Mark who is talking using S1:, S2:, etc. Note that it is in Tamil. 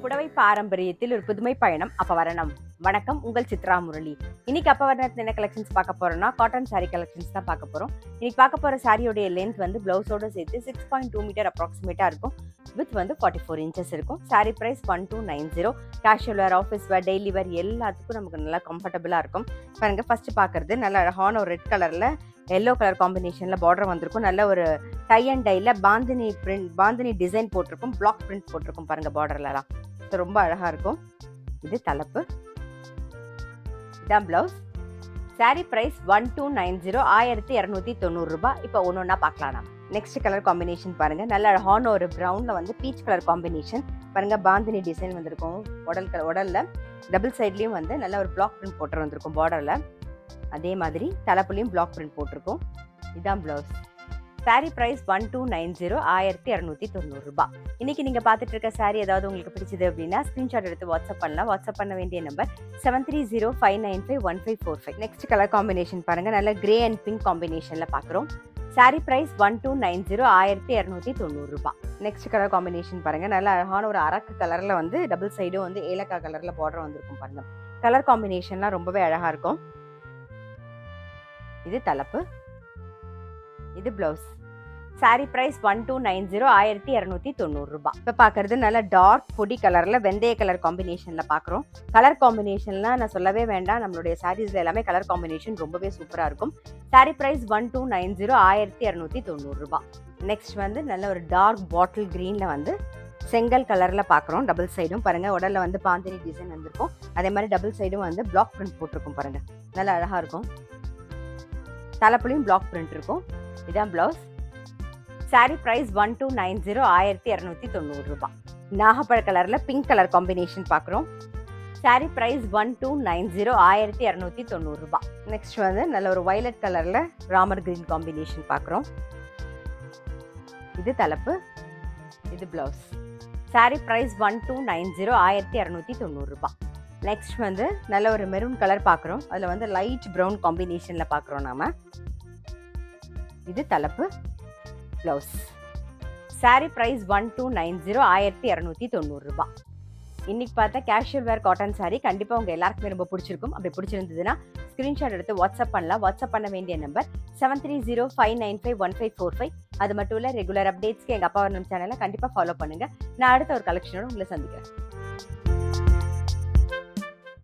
S1: புடவை பாரம்பரியத்தில் ஒரு புதுமை பயணம் அப்பவரணம். வணக்கம், உங்கள் சித்ரா முரளி. இன்னைக்கு அப்பவரணத்தில் என்ன கலெக்ஷன்ஸ் பார்க்க போறோம்னா காட்டன் சாரீ கலெக்ஷன்ஸ் தான் பார்க்க போறோம். இன்னைக்கு பார்க்க போற சாரியோடைய லென்த் வந்து பிளவுஸோட சேர்த்து 6.2 மீட்டர் அப்ராக்சிமேட்டா இருக்கும். வித் வந்து 44 இன்ச்சஸ் இருக்கும். Sari price 1290. Casual wear, office wear, daily wear எல்லாத்துக்கும் நமக்கு நல்லா கம்ஃபர்டபுளா இருக்கும். பாருங்க, ஃபர்ஸ்ட் பார்க்கறது நல்ல அழகான ஒரு ரெட் கலர்ல எல்லோ கலர் காம்பினேஷன்ல பார்டர் வந்திருக்கும். நல்ல ஒரு டை அண்ட் டைல பாந்தினி டிசைன் போட்டிருக்கும். பிளாக் பிரிண்ட் போட்டிருக்கும் பாருங்க பார்டர்லாம். ரொம்ப அழகா இருக்கும். இது தலைப்பு, இதான் பிளவுஸ். சாரி பிரைஸ் 1290, 1290 ரூபாய். இப்போ ஒன்னொன்னா பார்க்கலாம். நம்ம நெக்ஸ்ட் கலர் காம்பினேஷன் பாருங்க. நல்ல அழகான ஒரு ப்ரௌன்ல வந்து பீச் கலர் காம்பினேஷன் பாருங்க. பாந்தினி டிசைன் வந்திருக்கும். உடல்ல டபுள் சைட்லயும் வந்து நல்ல ஒரு பிளாக் பிரிண்ட் போட்டு வந்திருக்கும் பார்டர்ல. அதே மாதிரி தலைப்புலையும் பிளாக் பிரிண்ட் போட்டிருக்கும். இதான் பிளவுஸ். சாரி பிரைஸ் 1290, 1290 ரூபாய். இன்னைக்கு நீங்க பார்த்துட்டு இருக்க சாரி ஏதாவது உங்களுக்கு பிடிச்சது அப்படின்னா ஸ்கிரீன்ஷாட் எடுத்து வாட்ஸ்அப் பண்ணலாம். வாட்ஸ்அப் பண்ண வேண்டிய நம்பர் 7305951545. நெக்ஸ்ட் கலர் காம்பினேஷன் பாருங்க. நல்ல கிரே அண்ட் பிங்க் காம்பினேஷன்ல பாக்குறோம். சாரி பிரைஸ் 1290, 1290 ரூபாய். நெக்ஸ்ட் கலர் காம்பினேஷன் பாருங்க. நல்ல அழகான ஒரு அரக்கு கலர்ல வந்து டபுள் சைடும் வந்து ஏலக்காய் கலர்ல பார்டர் வந்திருக்கும் பாருங்க. கலர் காம்பினேஷன்லாம் ரொம்பவே அழகா இருக்கும். இது தலைப்பு, இது பிளவுஸ். சாரி பிரைஸ் 1290, 1290 ரூபாய். இப்ப பாக்குறது நல்ல டார்க் பொடி கலர்ல வெந்தய கலர் காம்பினேஷன்ல பாக்குறோம். கலர் காம்பினேஷன்லாம் நான் சொல்லவே வேண்டாம். நம்மளுடைய சாரீஸ்ல எல்லாமே கலர் காம்பினேஷன் ரொம்பவே சூப்பரா இருக்கும். சாரி பிரைஸ் 1290, 1290 ரூபாய். நெக்ஸ்ட் வந்து நல்ல ஒரு டார்க் பாட்டில் கிரீன்ல வந்து செங்கல் கலர்ல பாக்குறோம். டபுள் சைடும் பாருங்க. உடல்ல வந்து பாந்தினி டிசைன் வந்திருக்கும். அதே மாதிரி டபுள் சைடும் வந்து பிளாக் பிரிண்ட் போட்டிருக்கும் பாருங்க. நல்ல அழகா இருக்கும். தலைப்புலையும் பிளாக் பிரிண்ட் இருக்கும். இதான் பிளவுஸ். சாரி பிரைஸ் 1290, 1290 ரூபாய். நாகப்பழ கலர்ல பிங்க் கலர் காம்பினேஷன் பாக்குறோம். சாரி பிரைஸ் 1290, 1290 ரூபாய். நெக்ஸ்ட் வந்து நல்ல ஒரு வயலட் கலர்ல ராமர் கிரீன் காம்பினேஷன் பாக்குறோம். இது தலைப்பு, இது பிளவுஸ். சாரி பிரைஸ் 1290, 1290 ரூபாய். நெக்ஸ்ட் வந்து நல்ல ஒரு மெரூன் கலர் பாக்குறோம். அதுல வந்து லைட் ப்ரௌன் காம்பினேஷன்ல பாக்குறோம் நாம. இது தலைப்பு, பிளவுஸ். சாரி பிரைஸ் 1290, 1290 ரூபாய். இன்னைக்கு பார்த்தா கேஷுவல் வேர் காட்டன் சாரி கண்டிப்பா உங்க எல்லாருக்குமே ரொம்ப பிடிச்சிருக்கும். அப்படி பிடிச்சிருந்ததுன்னா ஸ்கிரீன்ஷாட் எடுத்து வாட்ஸ்அப் பண்ணலாம். வாட்ஸ்அப் பண்ண வேண்டிய நம்பர் 7305951545. அது மட்டும் இல்ல, ரெகுலர் அப்டேட்ஸ்க்கு எங்க அப்பா சேனலை கண்டிப்பா ஃபாலோ பண்ணுங்க. நான் அடுத்த ஒரு கலெக்ஷனோட உங்களை சந்திக்கிறேன்.